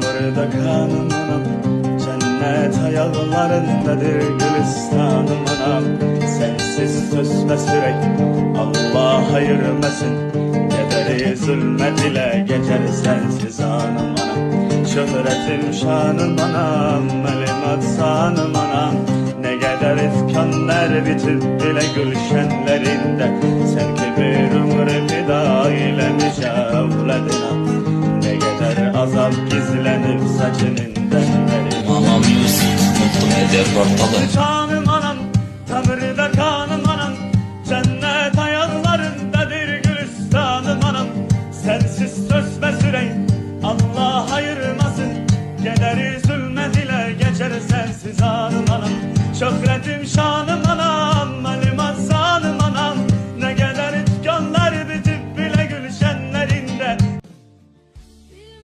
damarda kanım anam. Cennet ayağlarındadır gülistanım anam. Sensiz söz ve sürek Allah ayırmasın. Kederi zulmet ile geçer sensiz anam anam. Şöhretim şanım anam, elim atsanım anam. Ne kadar ifkanlar bitip bile gülşenlerinde. Sen ki bir ömrü fida eylemiş evledina. Ne kadar azap gizlenip saçının denlerinde. Mama Music, Mutlu Medya Portalı.